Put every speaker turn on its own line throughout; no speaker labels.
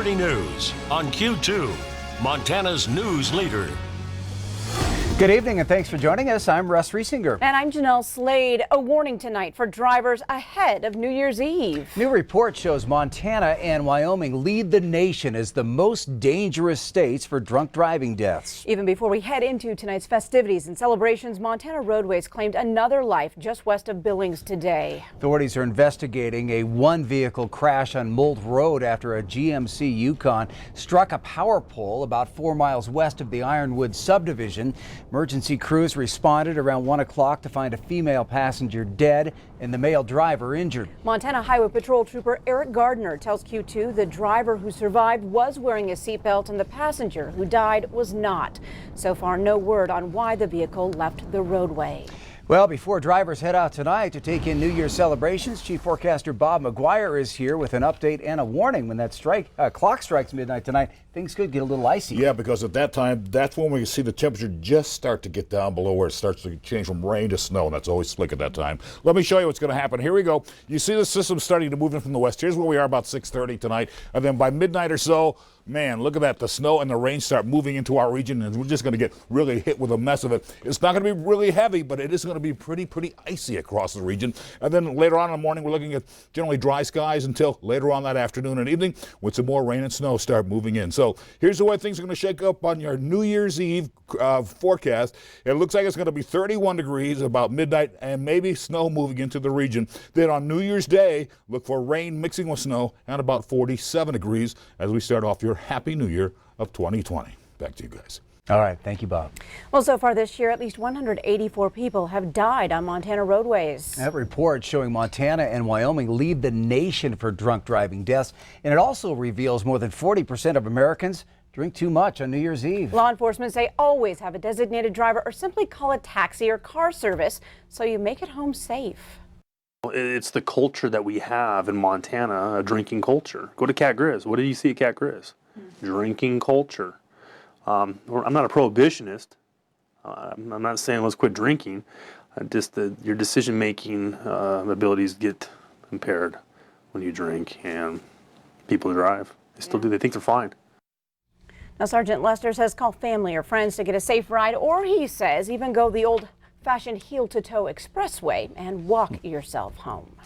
6:30 news on Q2, Montana's news leader.
Good evening and thanks for joining us. I'm Russ Riesinger.
And I'm Jeanelle Slade. A warning tonight for drivers ahead of New Year's Eve.
New report shows Montana and Wyoming lead the nation as the most dangerous states for drunk driving deaths.
Even before we head into tonight's festivities and celebrations, Montana roadways claimed another life just west of Billings today.
Authorities are investigating a one-vehicle crash on Mold Road after a GMC Yukon struck a power pole about 4 miles west of the Ironwood subdivision. Emergency crews responded around 1 o'clock to find a female passenger dead and the male driver injured.
Montana Highway Patrol Trooper Eric Gardner tells Q2 the driver who survived was wearing a seatbelt and the passenger who died was not. So far, no word on why the vehicle left the roadway.
Well, before drivers head out tonight to take in New Year's celebrations, Chief Forecaster Bob McGuire is here with an update and a warning. When that clock strikes midnight tonight, things could get a little icy.
Yeah, because at that time, that's when we see the temperature just start to get down below where it starts to change from rain to snow, and that's always slick at that time. Let me show you what's going to happen. Here we go. You see the system starting to move in from the west. Here's where we are about 6:30 tonight, and then by midnight or so, man, look at that. The snow and the rain start moving into our region, and we're just going to get really hit with a mess of it. It's not going to be really heavy, but it is going to be pretty icy across the region. And then later on in the morning, we're looking at generally dry skies until later on that afternoon and evening with some more rain and snow start moving in. So here's the way things are going to shake up on your New Year's Eve forecast. It looks like it's going to be 31 degrees about midnight and maybe snow moving into the region. Then on New Year's Day, look for rain mixing with snow and about 47 degrees as we start off your Happy New Year of 2020. Back to you guys.
All right. Thank you, Bob.
Well, so far this year, at least 184 people have died on Montana roadways.
That report showing Montana and Wyoming lead the nation for drunk driving deaths. And it also reveals more than 40% of Americans drink too much on New Year's Eve.
Law enforcement say always have a designated driver or simply call a taxi or car service so you make it home safe.
It's the culture that we have in Montana, a drinking culture. Go to Cat Grizz. What do you see at Cat Grizz? Drinking culture. I'm not a prohibitionist. I'm not saying let's quit drinking. Just your decision-making abilities get impaired when you drink, and people drive. They still do. They think they're fine.
Now, Sergeant Lester says call family or friends to get a safe ride, or he says even go the old-fashioned heel-to-toe expressway and walk yourself home.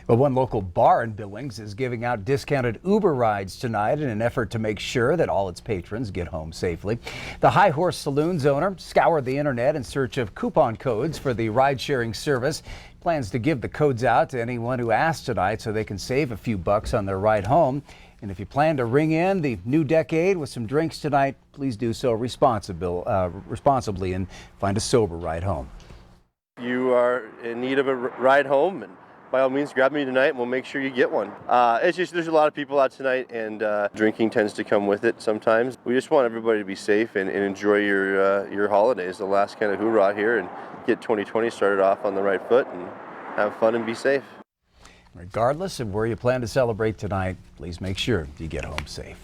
Well, one local bar in Billings is giving out discounted Uber rides tonight in an effort to make sure that all its patrons get home safely. The High Horse Saloon's owner scoured the internet in search of coupon codes for the ride-sharing service. Plans to give the codes out to anyone who asks tonight so they can save a few bucks on their ride home. And if you plan to ring in the new decade with some drinks tonight, please do so responsibly and find a sober ride home.
You are in need of a ride home, and by all means, grab me tonight and we'll make sure you get one. It's just there's a lot of people out tonight, and drinking tends to come with it sometimes. We just want everybody to be safe and enjoy your holidays, the last kind of hoorah here, and get 2020 started off on the right foot and have fun and be safe.
Regardless of where you plan to celebrate tonight, please make sure you get home safe.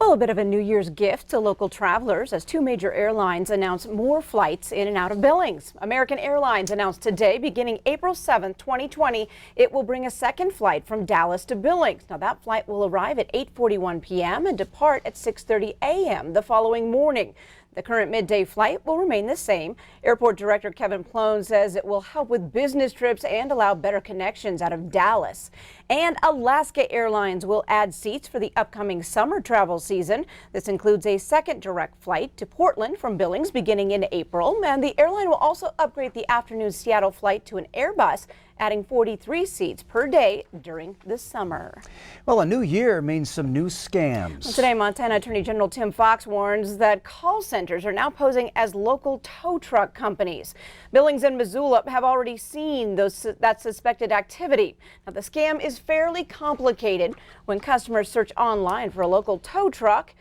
Well, a bit of a New Year's gift to local travelers as two major airlines announce more flights in and out of Billings. American Airlines announced today, beginning April 7th, 2020, it will bring a second flight from Dallas to Billings. Now, that flight will arrive at 8:41 p.m. and depart at 6:30 a.m. the following morning. The current midday flight will remain the same. Airport Director Kevin Plone says it will help with business trips and allow better connections out of Dallas. And Alaska Airlines will add seats for the upcoming summer travel season. This includes a second direct flight to Portland from Billings beginning in April. And the airline will also upgrade the afternoon Seattle flight to an Airbus, adding 43 seats per day during the summer.
Well, a new year means some new scams.
Well, today, Montana Attorney General Tim Fox warns that call centers are now posing as local tow truck companies. Billings and Missoula have already seen that suspected activity. Now, the scam is fairly complicated. When customers search online for a local tow truck,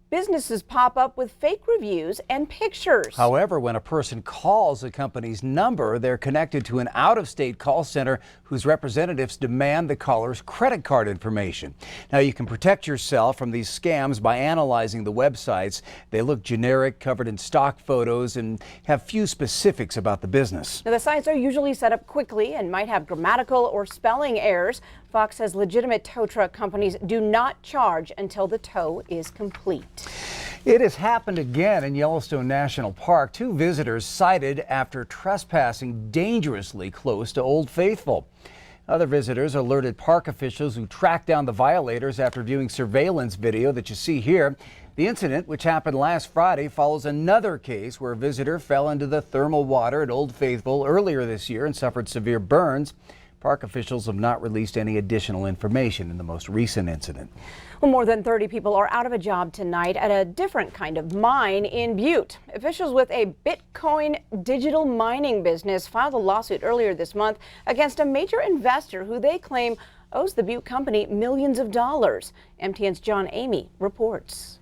businesses pop up with fake reviews and pictures.
However, when a person calls a company's number, they're connected to an out-of-state call center whose representatives demand the caller's credit card information. Now, you can protect yourself from these scams by analyzing the websites. They look generic, covered in stock photos, and have few specifics about the business.
Now, the sites are usually set up quickly and might have grammatical or spelling errors. Fox says legitimate tow truck companies do not charge until the tow is complete.
It has happened again in Yellowstone National Park. 2 visitors cited after trespassing dangerously close to Old Faithful. Other visitors alerted park officials who tracked down the violators after viewing surveillance video that you see here. The incident, which happened last Friday, follows another case where a visitor fell into the thermal water at Old Faithful earlier this year and suffered severe burns. Park officials have not released any additional information in the most recent incident.
Well, more than 30 people are out of a job tonight at a different kind of mine in Butte. Officials with a Bitcoin digital mining business filed a lawsuit earlier this month against a major investor who they claim owes the Butte company millions of dollars. MTN's John Amy reports.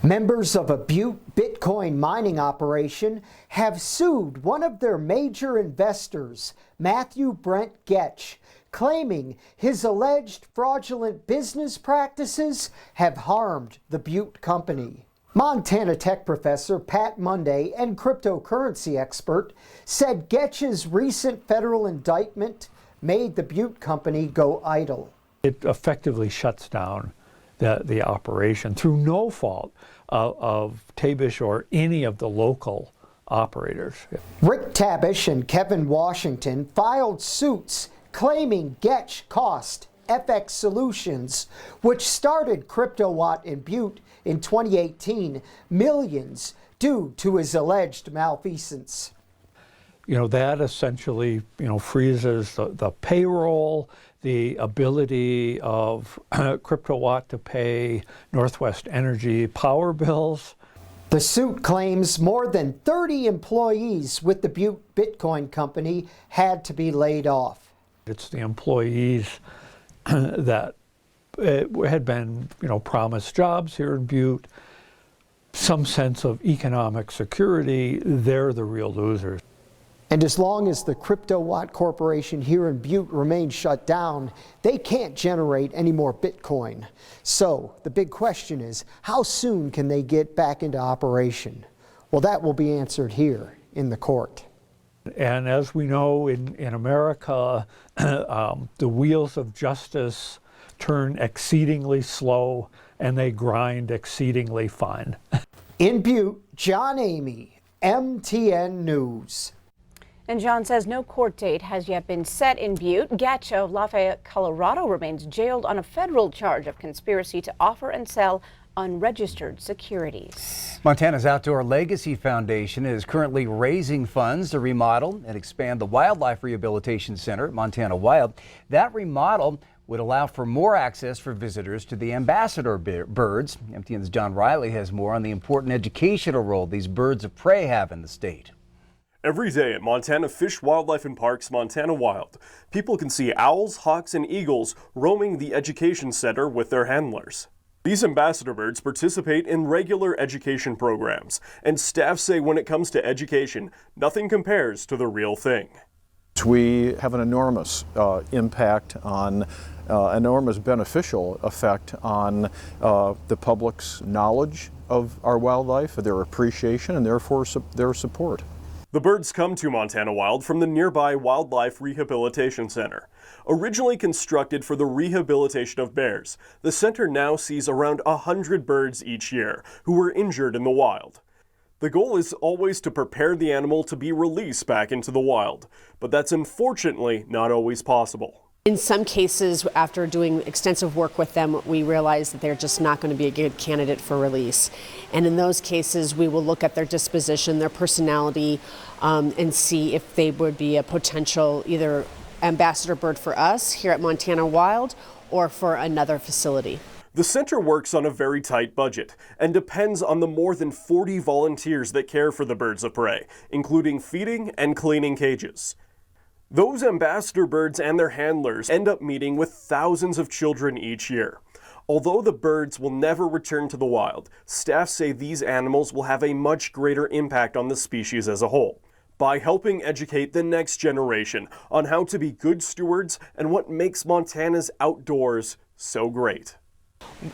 Members of a Butte Bitcoin mining operation have sued one of their major investors, Matthew Brent Getch, claiming his alleged fraudulent business practices have harmed the Butte company. Montana Tech professor Pat Monday and cryptocurrency expert said Getch's recent federal indictment made the Butte company go idle.
It effectively shuts down the operation through no fault of Tabish or any of the local operators.
Rick Tabish and Kevin Washington filed suits claiming Getch cost FX Solutions, which started CryptoWatt in Butte in 2018, millions due to his alleged malfeasance.
That essentially, freezes the payroll, the ability of CryptoWatt to pay Northwest Energy power bills.
The suit claims more than 30 employees with the Butte Bitcoin company had to be laid off.
It's the employees that had been, promised jobs here in Butte, some sense of economic security. They're the real losers.
And as long as the CryptoWatt Corporation here in Butte remains shut down, they can't generate any more Bitcoin. So the big question is, how soon can they get back into operation? Well, that will be answered here in the court.
And as we know in America, the wheels of justice turn exceedingly slow and they grind exceedingly fine. In
Butte, John Amy, MTN News.
And John says no court date has yet been set in Butte. Getch of Lafayette, Colorado remains jailed on a federal charge of conspiracy to offer and sell unregistered securities.
Montana's Outdoor Legacy Foundation is currently raising funds to remodel and expand the Wildlife Rehabilitation Center at Montana Wild. That remodel would allow for more access for visitors to the ambassador birds. MTN's John Riley has more on the important educational role these birds of prey have in the state.
Every day at Montana Fish, Wildlife and Parks Montana Wild, people can see owls, hawks, and eagles roaming the education center with their handlers. These ambassador birds participate in regular education programs, and staff say when it comes to education, nothing compares to the real thing.
We have an enormous impact on, enormous beneficial effect on the public's knowledge of our wildlife, their appreciation, and therefore their support.
The birds come to Montana Wild from the nearby Wildlife Rehabilitation Center. Originally constructed for the rehabilitation of bears, the center now sees around 100 birds each year who were injured in the wild. The goal is always to prepare the animal to be released back into the wild, but that's unfortunately not always possible.
In some cases, after doing extensive work with them, we realize that they're just not going to be a good candidate for release. And in those cases, we will look at their disposition, their personality, and see if they would be a potential either ambassador bird for us here at Montana Wild or for another facility.
The center works on a very tight budget and depends on the more than 40 volunteers that care for the birds of prey, including feeding and cleaning cages. Those ambassador birds and their handlers end up meeting with thousands of children each year. Although the birds will never return to the wild, staff say these animals will have a much greater impact on the species as a whole by helping educate the next generation on how to be good stewards and what makes Montana's outdoors so great.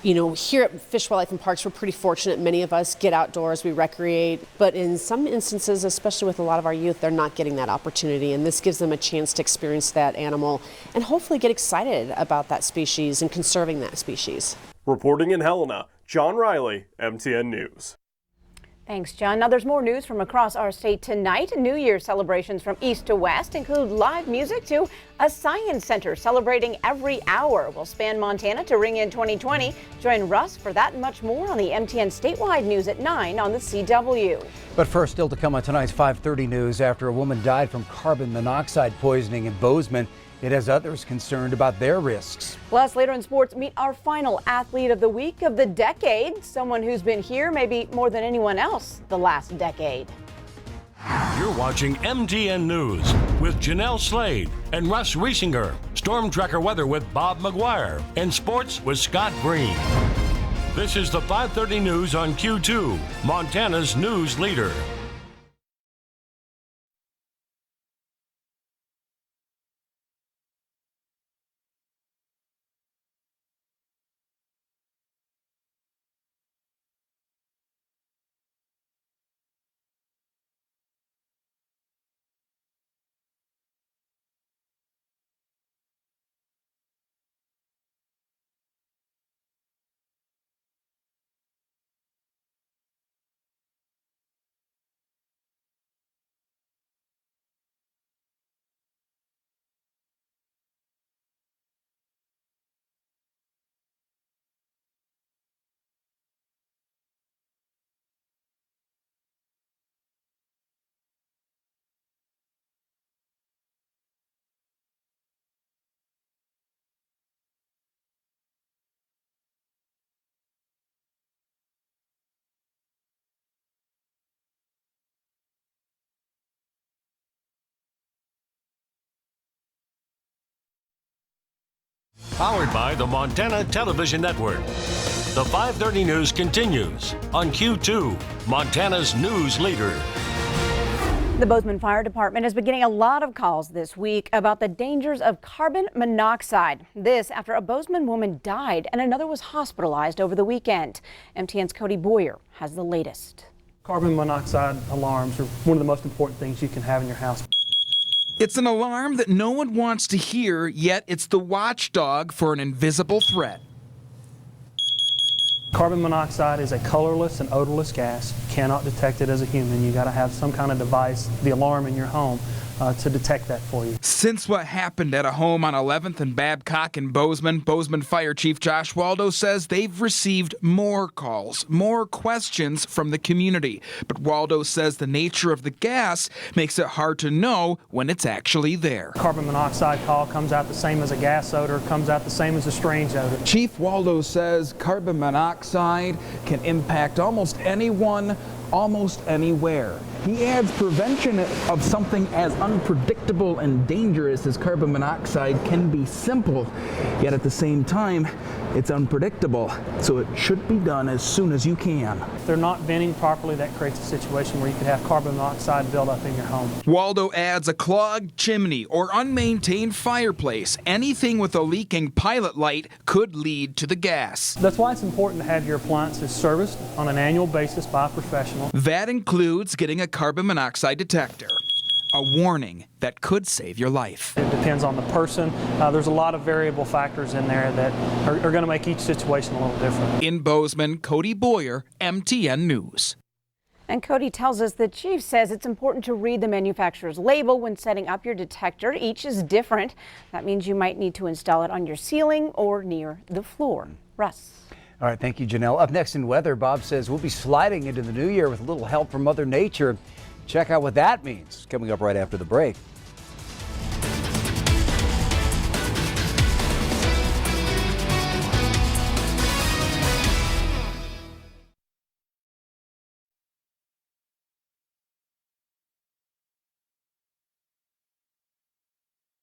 You know, here at Fish, Wildlife and Parks, we're pretty fortunate. Many of us get outdoors, we recreate, but in some instances, especially with a lot of our youth, they're not getting that opportunity, and this gives them a chance to experience that animal and hopefully get excited about that species and conserving that species.
Reporting in Helena, John Riley, MTN News.
Thanks, John. Now there's more news from across our state tonight. New Year's celebrations from east to west include live music to a science center celebrating every hour. We'll span Montana to ring in 2020. Join Russ for that and much more on the MTN statewide news at 9 on the CW.
But first, still to come on tonight's 5:30 news, after a woman died from carbon monoxide poisoning in Bozeman, it has others concerned about their risks.
Plus, later in sports, meet our final athlete of the week of the decade, someone who's been here maybe more than anyone else the last decade.
You're watching MTN News with Jeanelle Slade and Russ Riesinger. Storm Tracker weather with Bob McGuire. And sports with Scott Green. This is the 5:30 news on Q2, Montana's news leader. Powered by the Montana Television Network. The 5:30 news continues on Q2, Montana's news leader.
The Bozeman Fire Department has been getting a lot of calls this week about the dangers of carbon monoxide. This after a Bozeman woman died and another was hospitalized over the weekend. MTN's Cody Boyer has the latest.
Carbon monoxide alarms are one of the most important things you can have in your house.
It's an alarm that no one wants to hear, yet it's the watchdog for an invisible threat.
Carbon monoxide is a colorless and odorless gas. You cannot detect it as a human. You got to have some kind of device, the alarm in your home, to detect that for you.
Since what happened at a home on 11th and Babcock in Bozeman, Bozeman Fire Chief Josh Waldo says they've received more calls, more questions from the community. But Waldo says the nature of the gas makes it hard to know when it's actually there.
Carbon monoxide call comes out the same as a gas odor, comes out the same as a strange odor.
Chief Waldo says carbon monoxide can impact almost anyone, almost anywhere. He adds prevention of something as unpredictable and dangerous as carbon monoxide can be simple, yet at the same time, it's unpredictable, so it should be done as soon as you can.
If they're not venting properly, that creates a situation where you could have carbon monoxide build up in your home.
Waldo adds a clogged chimney or unmaintained fireplace. Anything with a leaking pilot light could lead to the gas.
That's why it's important to have your appliances serviced on an annual basis by a professional.
That includes getting a carbon monoxide detector, a warning that could save your life.
It depends on the person. There's a lot of variable factors in there that are going to make each situation a little different.
In Bozeman, Cody Boyer, MTN News.
And Cody tells us the chief says it's important to read the manufacturer's label when setting up your detector. Each is different. That means you might need to install it on your ceiling or near the floor. Russ.
All right, thank you, Jeanelle. Up next in weather, Bob says we'll be sliding into the new year with a little help from Mother Nature. Check out what that means coming up right after the break.